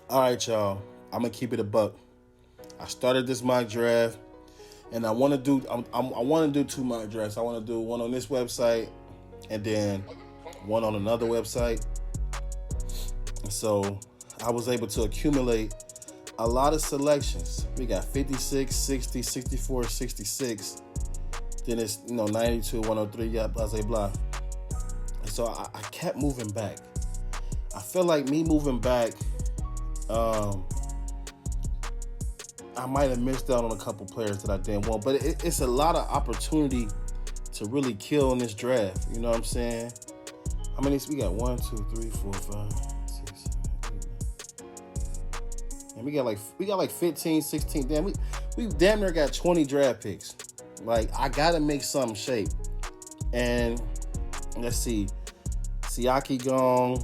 All right, y'all. I'm gonna keep it a buck. I started this mock draft, and I want to do. I want to do 2 mock drafts. I want to do one on this website, and then one on another website. So I was able to accumulate a lot of selections. We got 56, 60, 64, 66. Then it's 92, 103, yeah, blah blah blah. And so I kept moving back. I feel like me moving back. I might have missed out on a couple players that I didn't want, but it's a lot of opportunity to really kill in this draft. You know what I'm saying? How many? We got 1, 2, 3, 4, 5, 6, 7, 8, 9. And we got like 15, 16. Damn, we damn near got 20 draft picks. Like, I gotta make something shape. And let's see, Siaki gone,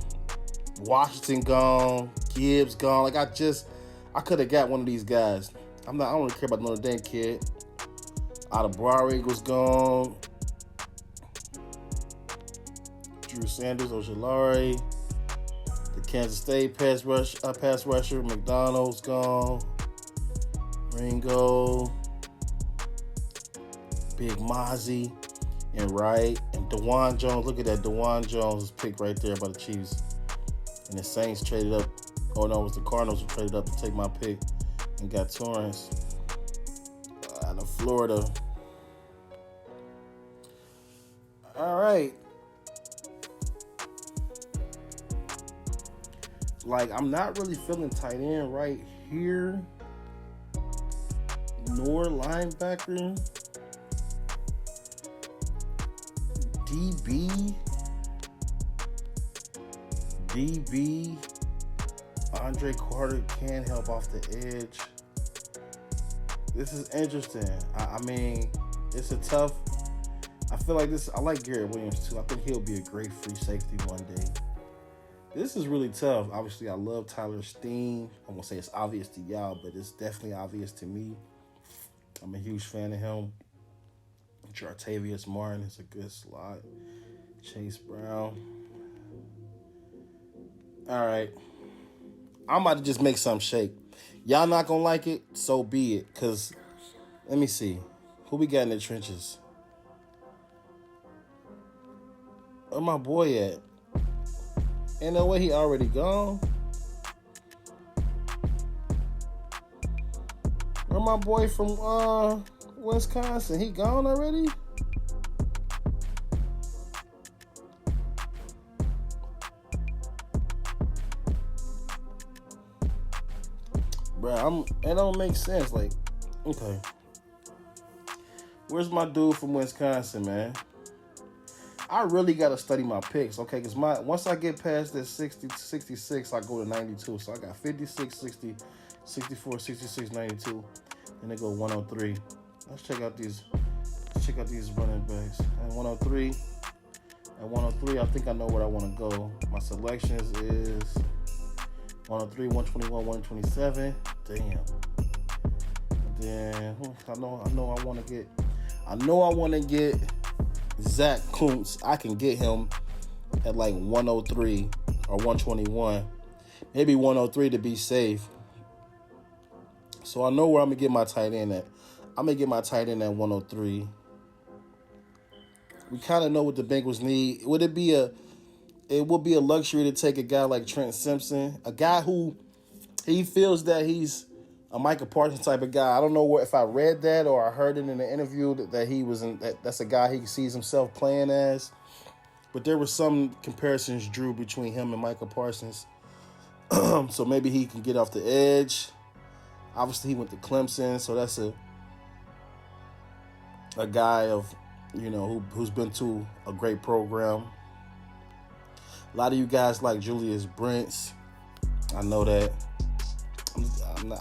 Washington gone, Gibbs gone. Like, I could have got one of these guys. I don't really care about the Notre Dame kid. Aubrey was gone. Drew Sanders, Ojolari. The Kansas State pass rusher, McDonald's gone. Ringo. Big Mozzie. And Wright. And Dwand Jones. Look at that. Dwand Jones pick right there by the Chiefs. And the Saints traded up. Oh, no, it was the Cardinals who traded up to take my pick and got Torrance out of Florida. All right. Like, I'm not really feeling tight end right here. Nor linebacker. DB. Andre Carter can help off the edge. This is interesting. I mean, it's a tough. I feel like this. I like Garrett Williams too. I think he'll be a great free safety one day. This is really tough. Obviously, I love Tyler Steen. I won't say it's obvious to y'all, but it's definitely obvious to me. I'm a huge fan of him. Jartavius Martin is a good slot. Chase Brown. All right. I'm about to just make something shake. Y'all not going to like it, so be it. Because, let me see. Who we got in the trenches? Where my boy at? Ain't no way he already gone. Where my boy from Wisconsin? He gone already? Bruh, it don't make sense. Like, okay. Where's my dude from Wisconsin, man? I really got to study my picks, okay? Because once I get past this 60 to 66, I go to 92. So I got 56, 60, 64, 66, 92. And they go 103. Let's check out these running backs. And 103. At 103, I think I know where I want to go. My selections is 103, 121, 127. Damn. And then I know I want to get Zack Kuntz. I can get him at like 103 or 121. Maybe 103 to be safe. So I know where I'm going to get my tight end at. I'm going to get my tight end at 103. We kind of know what the Bengals need. It would be a luxury to take a guy like Trent Simpson, a guy who he feels that he's a Micah Parsons type of guy. I don't know if I read that or I heard it in the interview that he was that's a guy he sees himself playing as. But there were some comparisons drew between him and Micah Parsons. So maybe he can get off the edge. Obviously, he went to Clemson, so that's a guy of, who's been to a great program. A lot of you guys like Julius Brent. I know that.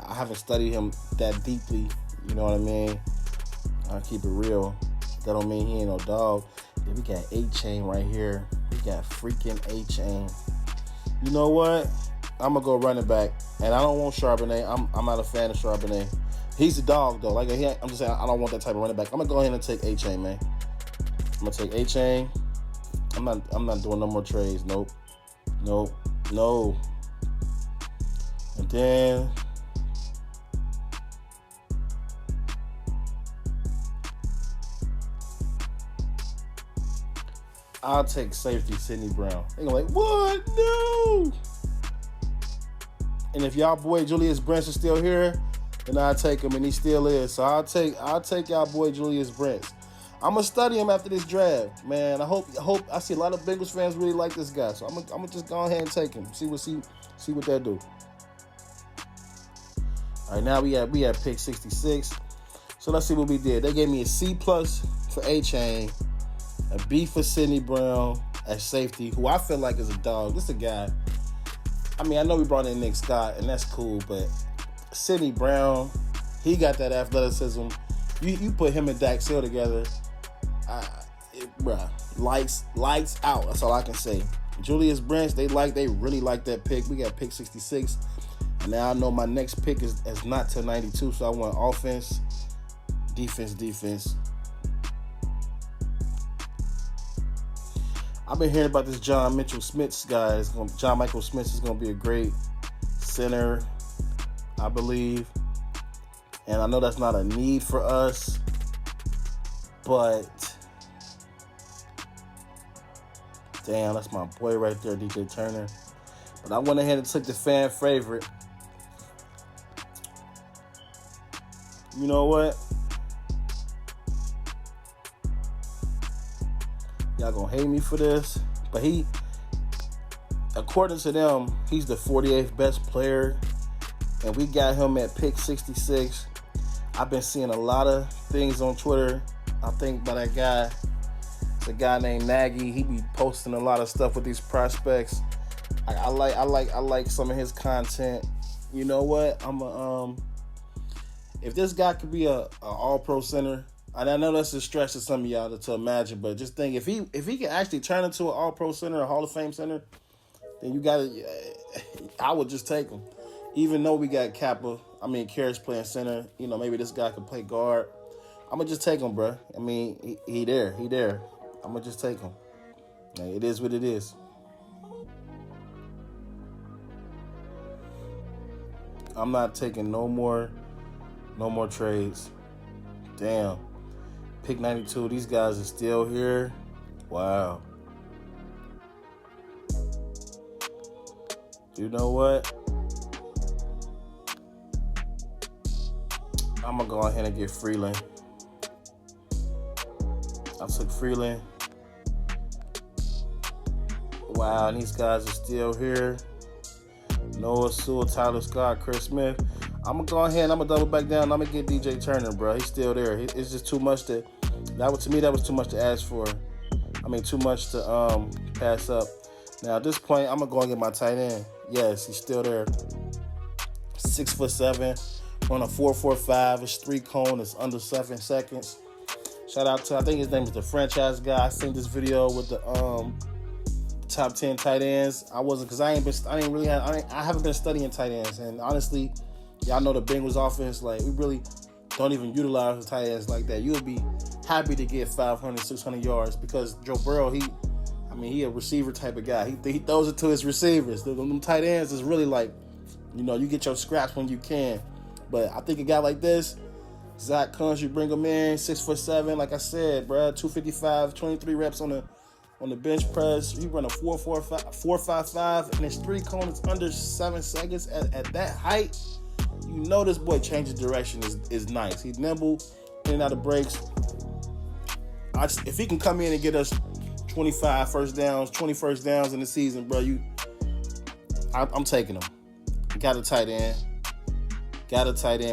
I haven't studied him that deeply. You know what I mean? I'll keep it real. That don't mean he ain't no dog. Yeah, we got Achane right here. We got freaking Achane. You know what? I'm going to go running back. And I don't want Charbonnet. I'm not a fan of Charbonnet. He's a dog, though. Like, I'm just saying, I don't want that type of running back. I'm going to go ahead and take Achane, man. I'm going to take Achane. I'm not doing no more trades. Nope. No. And then I'll take safety Sidney Brown. They're gonna be like, what? No! And if y'all boy Julius Brent is still here, then I'll take him, and he still is. So I'll take y'all boy Julius Brent. I'm gonna study him after this draft, man. I hope I see a lot of Bengals fans really like this guy. So I'm gonna just go ahead and take him. See what they do. All right, now we had pick 66. So let's see what we did. They gave me a C+ for Achane, a B for Sidney Brown at safety, who I feel like is a dog. This is a guy. I mean, I know we brought in Nick Scott, and that's cool, but Sidney Brown, he got that athleticism. You put him and Dak Seal together, lights out. That's all I can say. Julius Brent, they really like that pick. We got pick 66. And now I know my next pick is not till 92, so I want offense, defense. I've been hearing about this John Schmitz guy. John Michael Schmitz is going to be a great center, I believe. And I know that's not a need for us, but damn, that's my boy right there, DJ Turner. But I went ahead and took the fan favorite. You know what? Y'all gonna hate me for this, but according to them, he's the 48th best player, and we got him at pick 66. I've been seeing a lot of things on Twitter. I think by that guy, it's a guy named Nagy. He be posting a lot of stuff with these prospects. I like some of his content. You know what? If this guy could be a all-pro center. And I know that's a stretch to some of y'all to imagine, but just think if he can actually turn into an All-Pro center, a Hall of Fame center, then I would just take him. Even though we got Karras playing center, maybe this guy could play guard. I'm gonna just take him, bro. I mean, he there. I'm gonna just take him. It is what it is. I'm not taking no more trades. Damn. Pick 92, these guys are still here. Wow. You know what? I'm going to go ahead and get Freeland. I took Freeland. Wow, and these guys are still here. Noah Sewell, Tyler Scott, Chris Smith. I'm going to go ahead and I'm going to double back down. I'm going to get DJ Turner, bro. He's still there. It's just too much that was too much to ask for. I mean, too much to pass up. Now, at this point, I'm going to go and get my tight end. Yes, he's still there. 6'7", on a 4.45. It's 3 cone. It's under 7 seconds. Shout out to, I think his name is the franchise guy. I seen this video with the top 10 tight ends. I haven't been studying tight ends. And honestly, y'all know the Bengals offense, like, we really don't even utilize the tight ends like that. You'll be happy to get 500, 600 yards because Joe Burrow, he a receiver type of guy. He throws it to his receivers. Them tight ends is really like, you get your scraps when you can. But I think a guy like this, Zack, Kuntz, you bring him in, 6'7", like I said, bro, 255, 23 reps on the bench press. He run a 4.55, and his 3 cone is under 7 seconds. At that height, this boy changes direction is nice. He's nimble, in and out of breaks. If he can come in and get us 25 first downs, 20 first downs in the season, bro, I'm taking him. Got a tight end.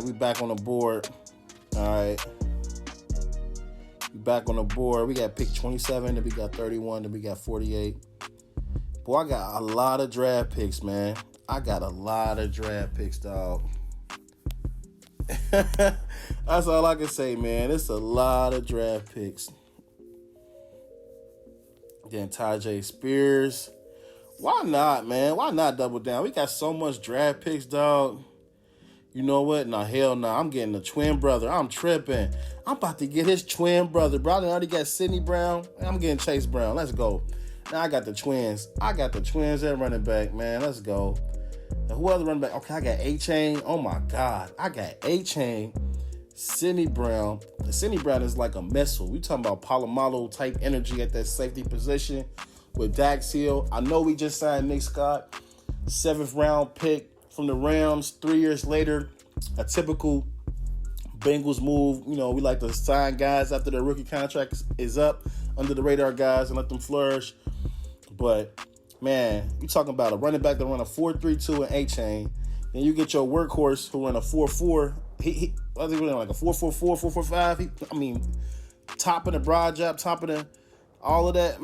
We back on the board. All right. We back on the board. We got pick 27, then we got 31, then we got 48. Boy, I got a lot of draft picks, man. I got a lot of draft picks, dog. That's all I can say, man. It's a lot of draft picks. Then Tyjae Spears. Why not, man? Why not double down? We got so much draft picks, dog. You know what? Nah, hell no. I'm getting a twin brother. I'm tripping. I'm about to get his twin brother. Bro, I already got Sidney Brown. I'm getting Chase Brown. Let's go. Now I got the twins. At running back, man. Let's go. Now, who other running back? Okay, I got Achane. Oh my God, I got Achane, Sidney Brown. Sidney Brown is like a missile. We talking about Palomalo type energy at that safety position with Dax Hill. I know we just signed Nick Scott, 7th round pick from the Rams. 3 years later, a typical Bengals move. You know, we like to sign guys after their rookie contract is up, under the radar guys, and let them flourish. But man, you talking about a running back that run a 4.32 and Achane. Then you get your workhorse who run a 4.4. He I think like a 4.44, 4.45. Top of the broad jab, top of the all of that.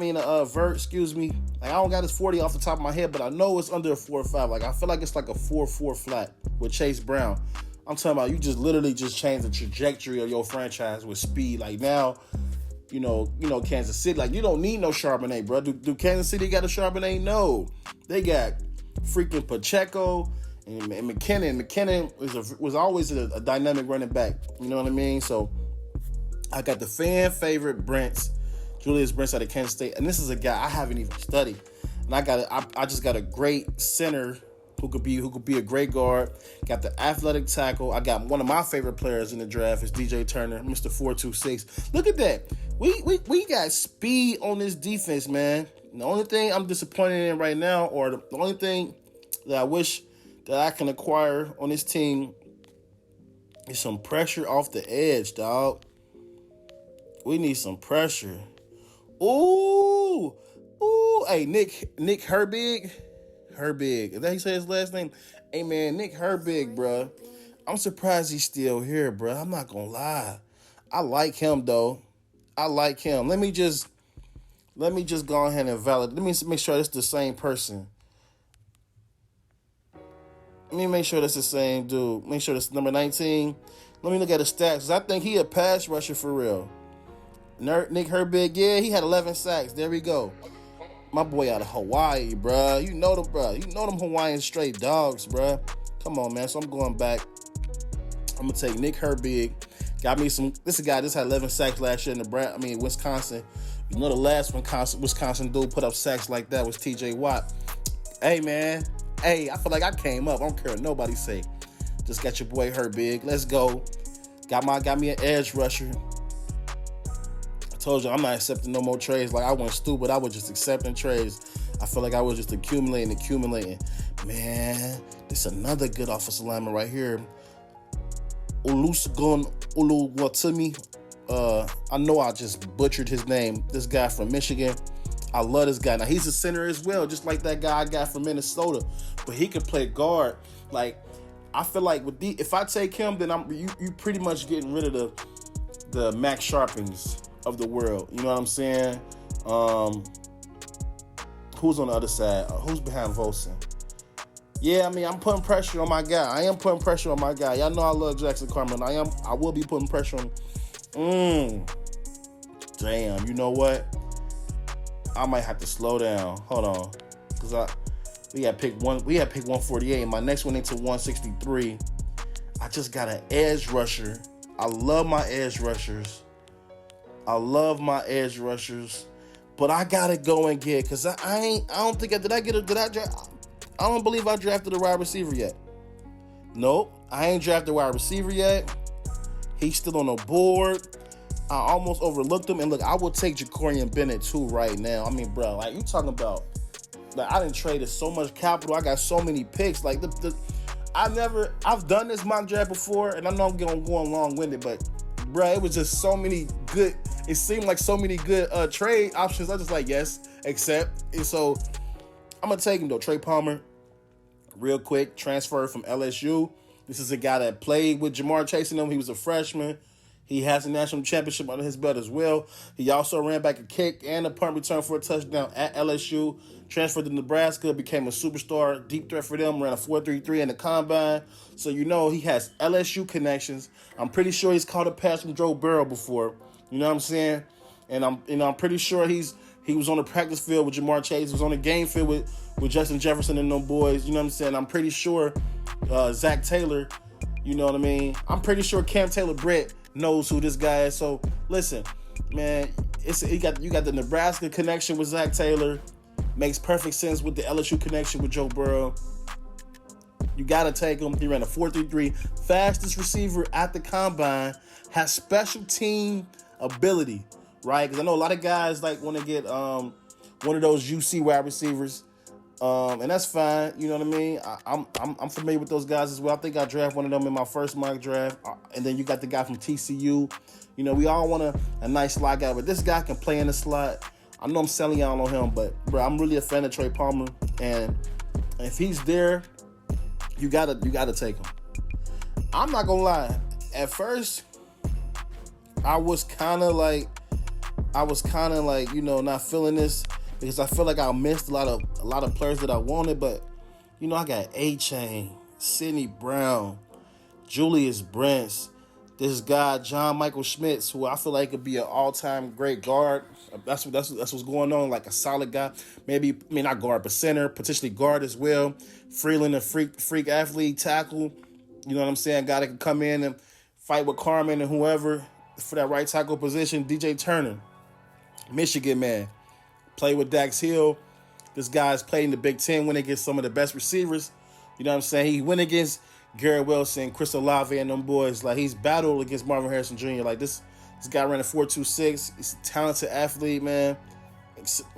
Vert. Excuse me. Like, I don't got his 40 off the top of my head, but I know it's under a 4.5. Like, I feel like it's like a 4.4 flat with Chase Brown. I'm talking about you just literally just changed the trajectory of your franchise with speed. Like now, you know, Kansas City. Like, you don't need no Charbonnet, bro. Do Kansas City got a Charbonnet? No, they got freaking Pacheco and McKinnon. McKinnon was always a dynamic running back. You know what I mean? So I got the fan favorite Julius Brent out of Kansas State, and this is a guy I haven't even studied. And I just got a great center who could be a great guard. Got the athletic tackle. I got one of my favorite players in the draft is DJ Turner, Mr. 4.26. Look at that. We got speed on this defense, man. The only thing I'm disappointed in right now, or the only thing that I wish that I can acquire on this team, is some pressure off the edge, dog. We need some pressure. Ooh. Hey, Nick Herbig. Is that how you say his last name? Hey, man, Nick Herbig, bro. I'm surprised he's still here, bro. I'm not going to lie. I like him, though. I like him. Let me just go ahead and validate. Let me make sure it's the same person. Let me make sure that's the same dude. Make sure that's number 19. Let me look at his stats, because I think he a pass rusher for real. Nick Herbig, yeah, he had 11 sacks. There we go. My boy out of Hawaii, bruh. You know them, bruh. You know them Hawaiian straight dogs, bruh. Come on, man. So I'm going back. I'm going to take Nick Herbig. Got me some. This is a guy that had 11 sacks last year in Wisconsin. You know the last Wisconsin dude put up sacks like that was TJ Watt. Hey, man. Hey, I feel like I came up. I don't care what nobody say. Just got your boy Herbig. Let's go. Got me an edge rusher. Told you I'm not accepting no more trades. Like, I went stupid. I was just accepting trades. I feel like I was just accumulating. Man, this is another good offensive lineman right here. Olusegun Oluwatimi. I know I just butchered his name. This guy from Michigan. I love this guy. Now, he's a center as well, just like that guy I got from Minnesota. But he can play guard. Like, I feel like if I take him, then you pretty much getting rid of the Max Sharpings of the world. You know what I'm saying? Who's on the other side? Who's behind Volson? Yeah, I'm putting pressure on my guy. I am putting pressure on my guy. Y'all know I love Jackson Carmen. I will be putting pressure on. Damn, you know what? I might have to slow down. Hold on. Because we had pick 148, and my next one into 163. I just got an edge rusher. I love my edge rushers. But I gotta go and get, because I don't believe I drafted a wide receiver yet. Nope, I ain't drafted a wide receiver yet. He's still on the board. I almost overlooked him. And look, I will take Jacorian Bennett too right now. Bro, like, you talking about, like, I done traded so much capital. I got so many picks. Like, I've done this mock draft before, and I know I'm going long-winded, but bro, it was just so many good. It seemed like so many good trade options. I just like, yes, accept. And so I'm gonna take him though. Trey Palmer, real quick, transfer from LSU. This is a guy that played with Jamar Chase and him. He was a freshman. He has a national championship under his belt as well. He also ran back a kick and a punt return for a touchdown at LSU. Transferred to Nebraska, became a superstar, deep threat for them, ran a 4.33 in the combine. So you know he has LSU connections. I'm pretty sure he's caught a pass from Joe Burrow before. You know what I'm saying? And I'm pretty sure he was on the practice field with Jamar Chase. He was on the game field with Justin Jefferson and them boys. You know what I'm saying? I'm pretty sure Zack Taylor, you know what I mean? I'm pretty sure Cam Taylor-Britt knows who this guy is. So listen, man, you got the Nebraska connection with Zack Taylor. Makes perfect sense with the LSU connection with Joe Burrow. You got to take him. He ran a 4.33, fastest receiver at the combine, has special team ability, right? Because I know a lot of guys like want to get one of those UC wide receivers, and that's fine. You know what I mean? I'm familiar with those guys as well. I think I drafted one of them in my first mock draft, and then you got the guy from TCU. You know, we all want a nice slot guy, but this guy can play in the slot. I know I'm selling y'all on him, but bro, I'm really a fan of Trey Palmer, and if he's there, you gotta take him. I'm not gonna lie. At first, I was kind of like, you know, not feeling this because I feel like I missed a lot of players that I wanted. But you know, I got Achane, Sidney Brown, Julius, Brent, this guy John Michael Schmitz, who I feel like could be an all-time great guard. That's what's going on. Like a solid guy, maybe not guard, but center, potentially guard as well. Freeland, a freak athlete, tackle. You know what I'm saying? Guy that can come in and fight with Carmen and whoever for that right tackle position. DJ Turner, Michigan man, play with Dax Hill. This guy's played in the Big Ten, went against some of the best receivers. You know what I'm saying? He went against Garrett Wilson, Chris Olave, and them boys. Like, he's battled against Marvin Harrison Jr. Like, this guy ran a 4.26. He's a talented athlete, man.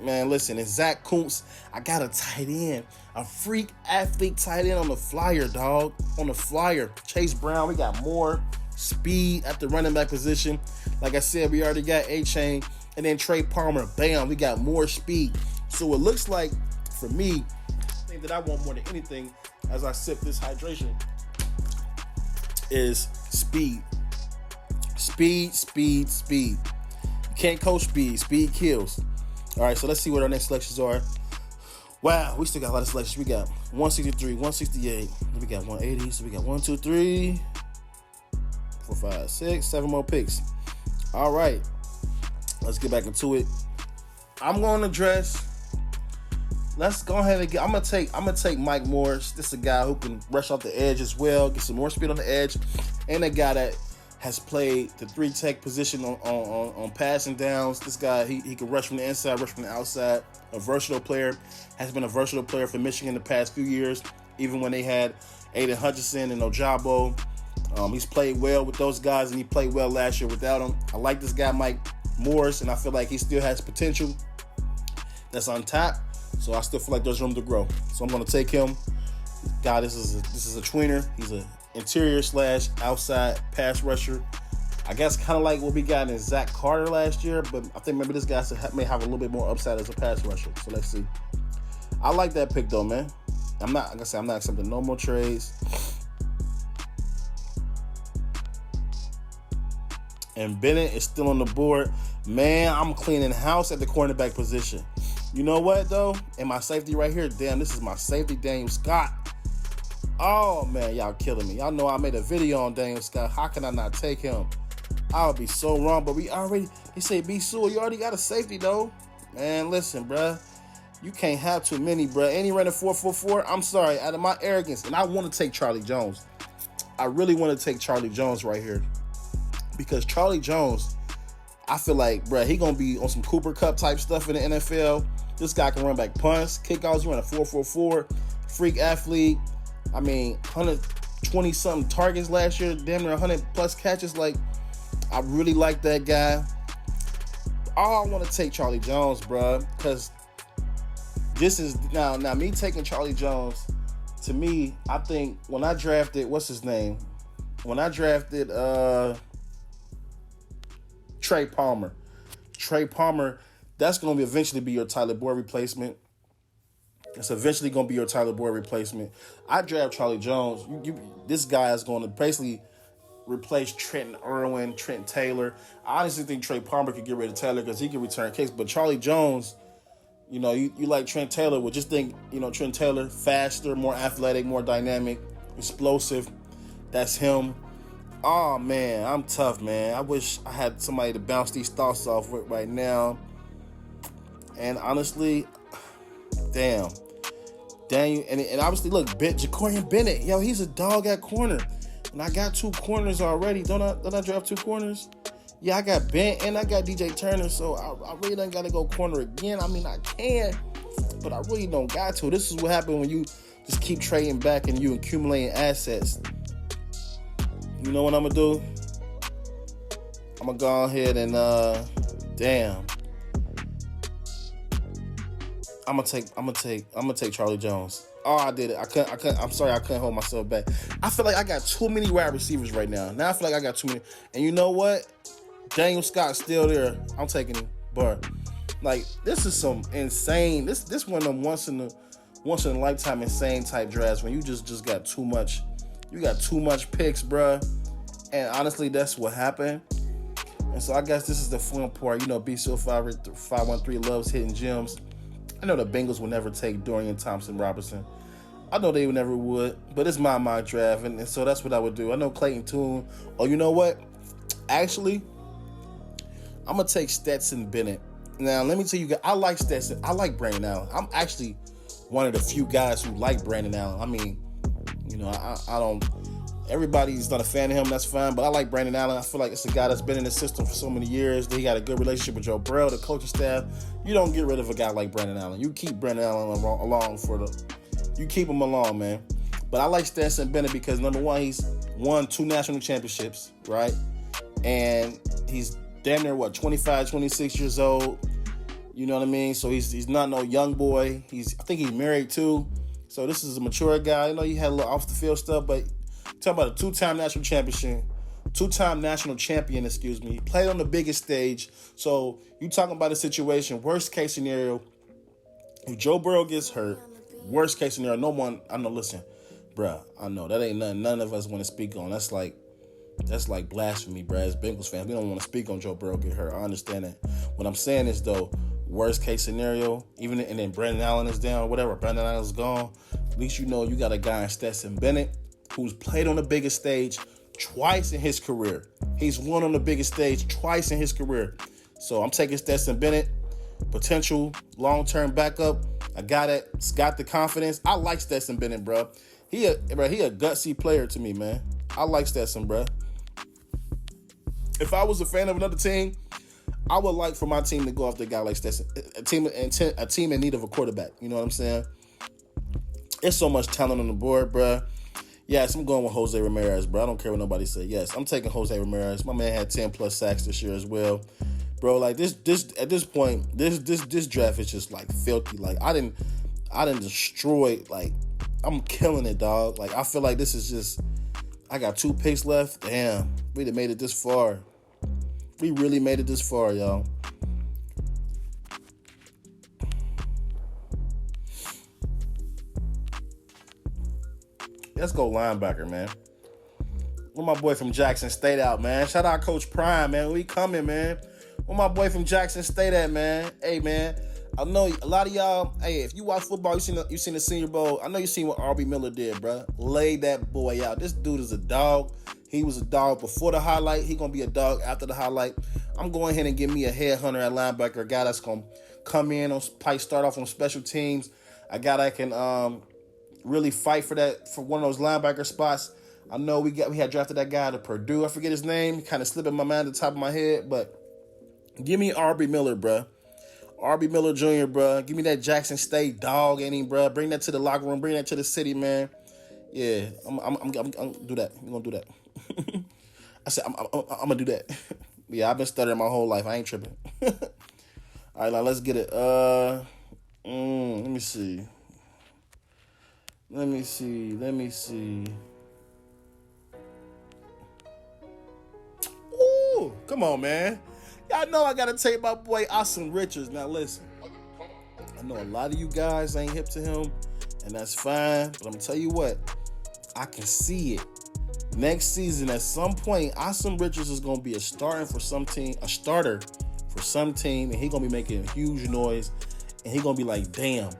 Man, listen, and Zack Kuntz, I got a tight end. A freak athlete tight end on the flyer, dog. On the flyer. Chase Brown, we got more speed at the running back position. Like I said, we already got Achane. And then Trey Palmer, bam, we got more speed. So it looks like, for me, the thing that I want more than anything as I sip this hydration is speed. Speed. You can't coach speed. Speed kills. All right, so let's see what our next selections are. Wow, we still got a lot of selections. We got 163, 168. We got 180. So we got 1, 2, 3, 4, 5, 6, 7 more picks. All right, let's get back into it. I'm going to dress. Let's go ahead and I'm gonna take Mike Morris. This is a guy who can rush off the edge as well, get some more speed on the edge, and a guy that has played the 3-tech position on passing downs. This guy, he can rush from the inside, rush from the outside. A versatile player, has been a versatile player for Michigan the past few years, even when they had Aiden Hutchinson and Ojabo. He's played well with those guys, and he played well last year without them. I like this guy, Mike Morris, and I feel like he still has potential that's untapped. So I still feel like there's room to grow. So I'm going to take him. God, this is a tweener. He's an interior/outside pass rusher. I guess kind of like what we got in Zach Carter last year, but I think maybe this guy may have a little bit more upside as a pass rusher. So let's see. I like that pick though, man. I'm not accepting no more trades. And Bennett is still on the board. Man, I'm cleaning house at the cornerback position. You know what, though? And my safety right here, damn, this is my safety, Daniel Scott. Oh, man, y'all killing me. Y'all know I made a video on Daniel Scott. How can I not take him? I would be so wrong, but they say, B. Sewell, you already got a safety, though. Man, listen, bruh. You can't have too many, bruh. And he ran a 4.44. I'm sorry, out of my arrogance. And I want to take Charlie Jones. I really want to take Charlie Jones right here. Because Charlie Jones, I feel like, bruh, he going to be on some Cooper Cup type stuff in the NFL. This guy can run back punts, kickouts. He ran a 4.44. Freak athlete. I mean, 120-something targets last year. Damn near 100-plus catches. Like, I really like that guy. I want to take Charlie Jones, bruh. Because this is, now me taking Charlie Jones, to me, I think when I drafted, what's his name? When I drafted Trey Palmer, that's going to eventually be your Tyler Boyd replacement. It's eventually going to be your Tyler Boyd replacement. I draft Charlie Jones. This guy is going to basically replace Trenton Irwin, Trent Taylor. I honestly think Trey Palmer could get rid of Taylor because he can return kicks. But Charlie Jones, you know, you like Trent Taylor. Well, just think, you know, Trent Taylor, faster, more athletic, more dynamic, explosive. That's him. Oh, man, I'm tough, man. I wish I had somebody to bounce these thoughts off with right now. And honestly, damn. Daniel, and obviously, look, Jacorian Bennett, yo, he's a dog at corner. And I got 2 corners already. Don't I draft 2 corners? Yeah, I got Brent and I got DJ Turner, so I really don't got to go corner again. I mean, I can, but I really don't got to. This is what happened when you just keep trading back and you accumulating assets. You know what I'm gonna do? I'm gonna go ahead and I'm gonna take Charlie Jones. Oh, I did it. I couldn't. I'm sorry, I couldn't hold myself back. I feel like I got too many wide receivers right now. Now I feel like I got too many. And you know what? Daniel Scott's still there. I'm taking him. But like, this is some insane. This one of them once in a lifetime insane type drafts when you just got too much. You got too much picks, bruh. And honestly, that's what happened. And so I guess this is the fun part. You know, BCO 513 loves hitting gems. I know the Bengals will never take Dorian Thompson-Robinson. I know they never would, but it's my mock draft, and so that's what I would do. I know Clayton Tune. Oh, you know what? Actually, I'm going to take Stetson Bennett. Now, let me tell you guys, I like Stetson. I like Brandon Allen. I'm actually one of the few guys who like Brandon Allen. I mean, you know, I don't... Everybody's not a fan of him, that's fine, but I like Brandon Allen. I feel like it's a guy that's been in the system for so many years. He got a good relationship with Joe Burrow, the coaching staff. You don't get rid of a guy like Brandon Allen. You keep Brandon Allen along you keep him along, man. But I like Stetson Bennett because, number one, he's won 2 national championships, right? And he's damn near, 25, 26 years old. You know what I mean? So he's not no young boy. I think he's married too. So this is a mature guy. I know he had a little off the field stuff, but talking about a two-time national champion, He played on the biggest stage. So you talking about a situation, worst case scenario, if Joe Burrow gets hurt, worst case scenario, no one, I know, listen, bruh, I know, that ain't nothing none of us want to speak on. That's like blasphemy, bruh. As Bengals fans, we don't want to speak on Joe Burrow get hurt. I understand that. What I'm saying is, though, worst case scenario, even, and then Brandon Allen is down, whatever, Brandon Allen's gone, at least you know you got a guy in Stetson Bennett who's played on the biggest stage twice in his career. He's won on the biggest stage twice in his career. So I'm taking Stetson Bennett, potential long-term backup. A guy that's got the confidence. I like Stetson Bennett, bro. He a gutsy player to me, man. I like Stetson, bro. If I was a fan of another team, I would like for my team to go after a guy like Stetson. A team in need of a quarterback. You know what I'm saying? There's so much talent on the board, bro. Yes, I'm going with Jose Ramirez, bro. I don't care what nobody says. Yes, I'm taking Jose Ramirez. My man had 10+ sacks this year as well. Bro, like this at this point, this draft is just like filthy. Like I didn't destroy, like I'm killing it, dog. Like I feel like this is just, I got 2 picks left. Damn, we done made it this far. We really made it this far, y'all. Let's go linebacker, man. Where my boy from Jackson State out, man? Shout out Coach Prime, man. We coming, man. Where my boy from Jackson State at, man? Hey, man. I know a lot of y'all, hey, if you watch football, you seen the Senior Bowl. I know you seen what Aubrey Miller did, bro. Lay that boy out. This dude is a dog. He was a dog before the highlight. He going to be a dog after the highlight. I'm going ahead and give me a headhunter at linebacker, a guy that's going to come in, probably start off on special teams, a guy that can really fight for one of those linebacker spots. I know we had drafted that guy to Purdue. I forget his name. Kind of slipping my mind at the top of my head, but give me Aubrey Miller, bruh. Aubrey Miller Jr., bruh. Give me that Jackson State dog in him, bruh. Bring that to the locker room. Bring that to the city, man. Yeah, I'm do that. I'm gonna do that. I said I'm gonna do that. Yeah, I've been stuttering my whole life. I ain't tripping. All right, now let's get it. Let me see. Ooh, come on, man. Y'all know I gotta take my boy Asim Richards. Now listen, I know a lot of you guys ain't hip to him, and that's fine. But I'm gonna tell you what, I can see it. Next season, at some point, Asim Richards is gonna be a starter for some team, and he gonna be making huge noise, and he gonna be like, damn,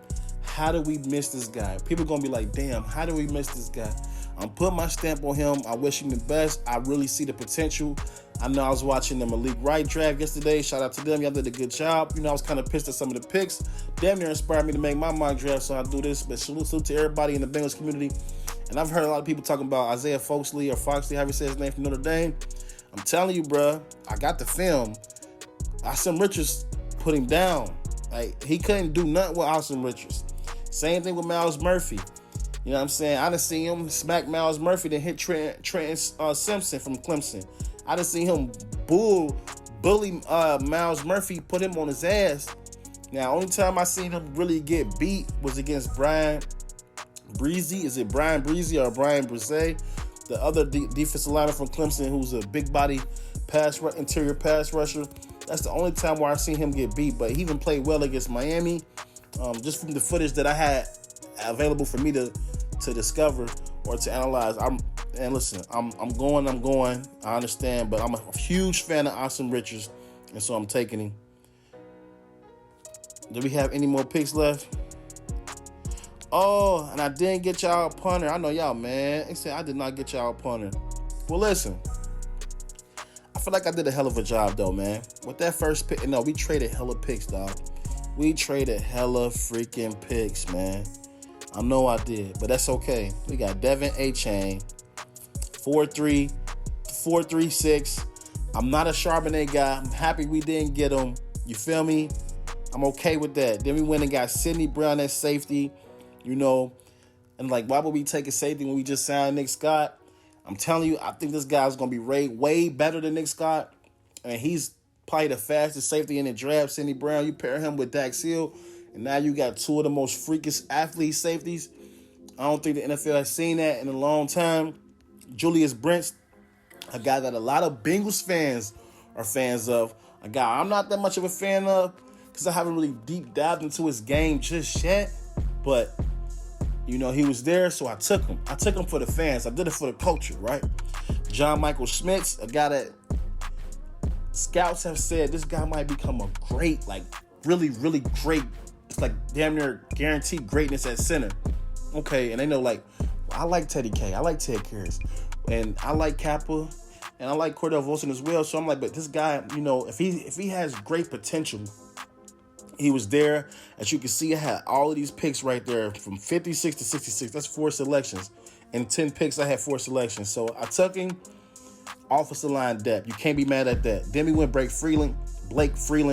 how do we miss this guy? People gonna be like, damn, how do we miss this guy? I'm putting my stamp on him. I wish him the best. I really see the potential. I know I was watching the Malik Wright draft yesterday. Shout out to them. Y'all did a good job. You know, I was kind of pissed at some of the picks. Damn near inspired me to make my mock draft, so I do this. But salute to everybody in the Bengals community. And I've heard a lot of people talking about Isaiah Foxley or Foxley, however you say his name, from Notre Dame. I'm telling you, bro, I got the film. Asim Richards put him down. Like, he couldn't do nothing with Asim Richards. Same thing with Miles Murphy. You know what I'm saying? I done seen him smack Miles Murphy, then hit Trenton Simpson from Clemson. I done seen him bully Miles Murphy, put him on his ass. Now, only time I seen him really get beat was against Brian Breezy. Is it Brian Breezy or Brian Brise? The other defensive lineman from Clemson, who's a big body interior pass rusher. That's the only time where I seen him get beat. But he even played well against Miami. Just from the footage that I had available for me to discover or to analyze. I'm going. I understand, but I'm a huge fan of Asim Richards, and so I'm taking him. Do we have any more picks left? Oh, and I didn't get y'all a punter. I know y'all, man. They said I did not get y'all a punter. Well, listen. I feel like I did a hell of a job, though, man. With that first pick, no, we traded hella picks, dog. We traded hella freaking picks, man. I know I did, but that's okay. We got Devon Achane, 4.3, 4.36. I'm not a Charbonnet guy. I'm happy we didn't get him. You feel me? I'm okay with that. Then we went and got Sidney Brown at safety, you know. And, like, why would we take a safety when we just signed Nick Scott? I'm telling you, I think this guy's going to be way better than Nick Scott. And he's probably the fastest safety in the draft, Sidney Brown. You pair him with Dax Hill, and now you got two of the most freakish athlete safeties. I don't think the NFL has seen that in a long time. Julius Brent, a guy that a lot of Bengals fans are fans of. A guy I'm not that much of a fan of because I haven't really deep dived into his game just yet. But, you know, he was there, so I took him. I took him for the fans. I did it for the culture, right? John Michael Schmitz, a guy that scouts have said this guy might become a great, like, really great. It's like damn near guaranteed greatness at center. Okay, and they know, like, I like Teddy K. I like Ted Karras. And I like Kappa. And I like Cordell Volson as well. So I'm like, but this guy, you know, if he has great potential, he was there. As you can see, I had all of these picks right there from 56 to 66. That's 4 selections. And 10 picks, I had 4 selections. So I took him offensive line depth. You can't be mad at that. Then we went Blake Freeland,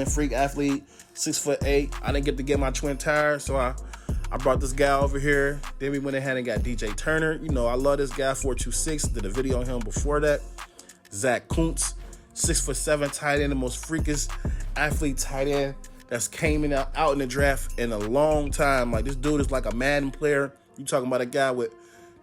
freak athlete, 6'8". I didn't get to get my twin tire, so I brought this guy over here. Then we went ahead and got DJ Turner. You know, I love this guy, 4.26. Did a video on him before that. Zack Kuntz, 6'7" tight end, the most freakish athlete tight end that's came out in the draft in a long time. Like, this dude is like a Madden player. You talking about a guy with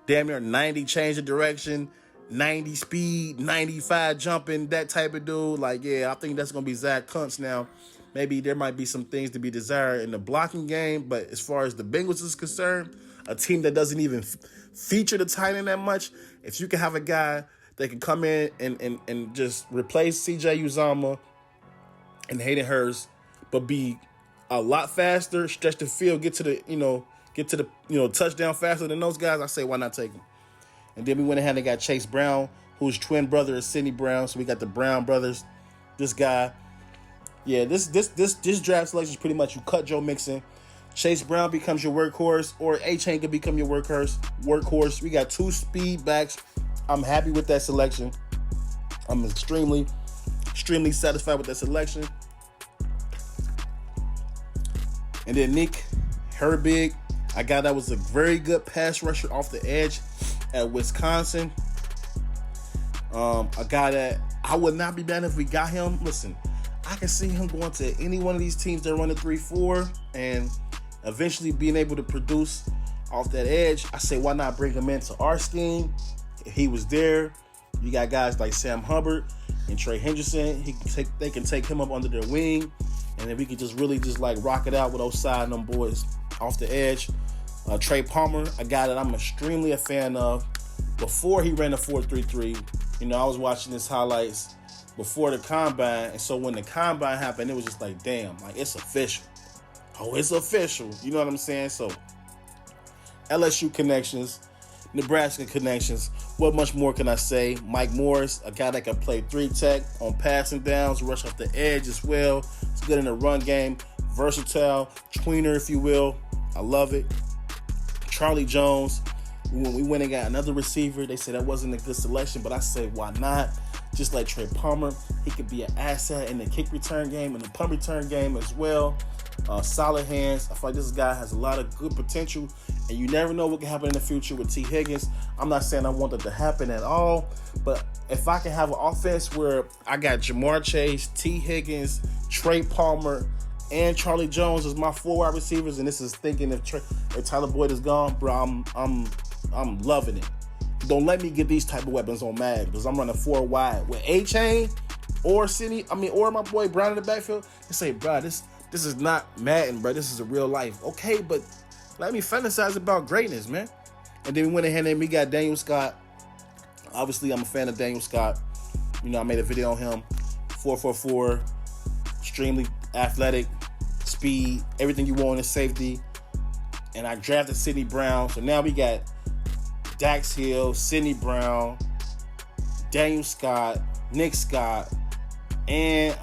damn near 90 change of direction, 90 speed, 95 jumping, that type of dude. Like, yeah, I think that's going to be Zack Kuntz now. Maybe there might be some things to be desired in the blocking game, but as far as the Bengals is concerned, a team that doesn't even feature the tight end that much, if you can have a guy that can come in and just replace CJ Uzomah and Hayden Hurst, but be a lot faster, stretch the field, get to the touchdown faster than those guys, I say why not take him? And then we went ahead and got Chase Brown, whose twin brother is Sidney Brown. So we got the Brown brothers. This guy, yeah, this draft selection is pretty much you cut Joe Mixon. Chase Brown becomes your workhorse, or Achane could become your workhorse. We got 2 speed backs. I'm happy with that selection. I'm extremely satisfied with that selection. And then Nick Herbig, a guy that was a very good pass rusher off the edge at Wisconsin. A guy that I would not be mad if we got him. Listen, I can see him going to any one of these teams that run a 3-4 and eventually being able to produce off that edge. I say, why not bring him into our scheme? If he was there, you got guys like Sam Hubbard and Trey Henderson. They can take him up under their wing, and then we could just really like rock it out with Osai and them boys off the edge. Trey Palmer, a guy that I'm extremely a fan of. Before he ran the 4.33, you know, I was watching his highlights before the combine, and so when the combine happened, it was just like, damn, like, it's official. Oh, it's official. You know what I'm saying? So, LSU connections, Nebraska connections. What much more can I say? Mike Morris, a guy that can play 3-tech on passing downs, rush off the edge as well. He's good in the run game, versatile, tweener, if you will. I love it. Charlie Jones, when we went and got another receiver, they said that wasn't a good selection, but I say, why not? Just like Trey Palmer, he could be an asset in the kick return game and the punt return game as well. solid hands. I feel like this guy has a lot of good potential, and you never know what can happen in the future with T. Higgins. I'm not saying I want that to happen at all, but if I can have an offense where I got Jamar Chase, T. Higgins, Trey Palmer, and Charlie Jones as my 4 wide receivers, and this is thinking if Tyler Boyd is gone, bro, I'm loving it. Don't let me get these type of weapons on Mag, because I'm running 4 wide with Achane or or my boy Brown in the backfield. They say, bro, this is not Madden, bro. This is a real life. Okay, but let me fantasize about greatness, man. And then we went ahead and we got Daniel Scott. Obviously, I'm a fan of Daniel Scott. You know, I made a video on him. 4.44, extremely athletic, speed, everything you want in safety. And I drafted Sidney Brown. So now we got Dax Hill, Sidney Brown, Daniel Scott, Nick Scott, and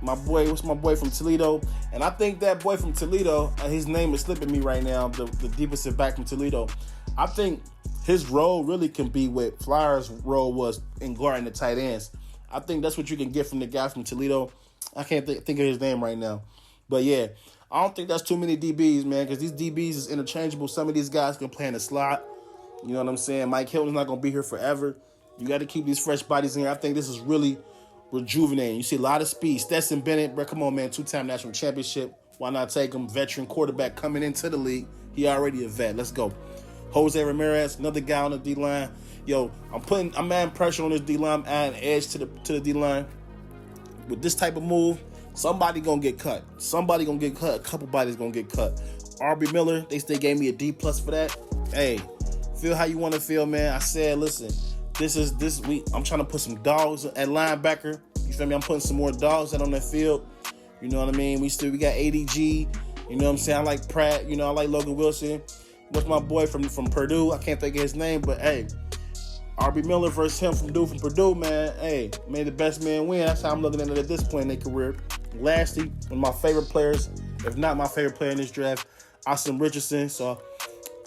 what's my boy from Toledo? And I think that boy from Toledo, his name is slipping me right now, the defensive back from Toledo. I think his role really can be what Flyers' role was in guarding the tight ends. I think that's what you can get from the guy from Toledo. I can't think of his name right now. But yeah, I don't think that's too many DBs, man, because these DBs is interchangeable. Some of these guys can play in the slot. You know what I'm saying? Mike Hilton's not going to be here forever. You got to keep these fresh bodies in here. I think this is really rejuvenating. You see a lot of speed. Stetson Bennett, bro, come on, man. 2-time national championship. Why not take him? Veteran quarterback coming into the league. He already a vet. Let's go. Jose Ramirez, another guy on the D-line. Yo, I'm adding pressure on this D-line. I'm adding edge to the D-line. With this type of move, somebody going to get cut. Somebody going to get cut. A couple bodies going to get cut. Aubrey Miller, they still gave me a D+ for that. Hey, feel how you want to feel, man. I said, listen, this week, I'm trying to put some dogs at linebacker. You feel me? I'm putting some more dogs out on that field. You know what I mean? We got ADG. You know what I'm saying? I like Pratt. You know, I like Logan Wilson. What's my boy from Purdue? I can't think of his name, but hey, Aubrey Miller versus him from Purdue, man. Hey, may the best man win. That's how I'm looking at it at this point in their career. Lastly, one of my favorite players, if not my favorite player in this draft, Asim Richardson. So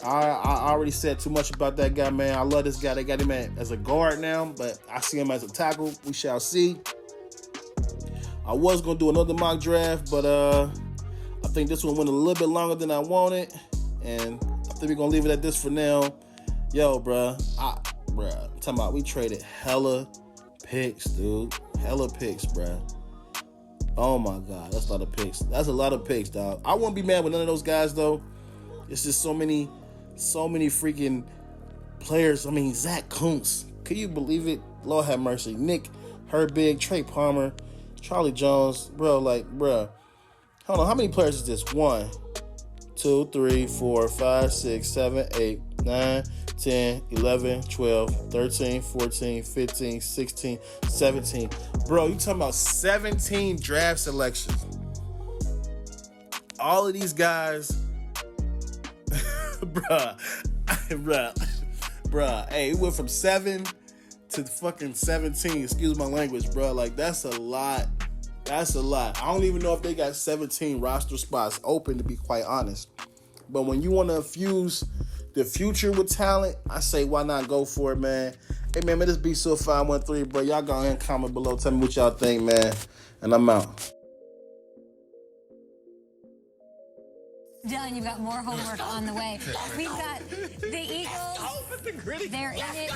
I already said too much about that guy, man. I love this guy. They got him as a guard now, but I see him as a tackle. We shall see. I was going to do another mock draft, but I think this one went a little bit longer than I wanted, and I think we're going to leave it at this for now. Yo, bruh, I'm talking about we traded hella picks, dude. Hella picks, bruh. Oh, my God. That's a lot of picks. That's a lot of picks, dog. I won't be mad with none of those guys, though. It's just so many freaking players. I mean, Zack Kuntz. Can you believe it? Lord have mercy. Nick Herbig, Trey Palmer, Charlie Jones. Bro, hold on. How many players is this? 1, 2, 3, 4, 5, 6, 7, 8, 9, 10, 11, 12, 13, 14, 15, 16, 17. Bro, you talking about 17 draft selections. All of these guys, bruh. Hey, it went from 7 to fucking 17. Excuse my language, bro. Like, that's a lot. That's a lot. I don't even know if they got 17 roster spots open, to be quite honest. But when you want to infuse the future with talent, I say, why not go for it, man? Hey, man, this be so 513, bro. Y'all go ahead and comment below. Tell me what y'all think, man. And I'm out. Dylan, you've got more homework on the way. We've got the Eagles. They're in it.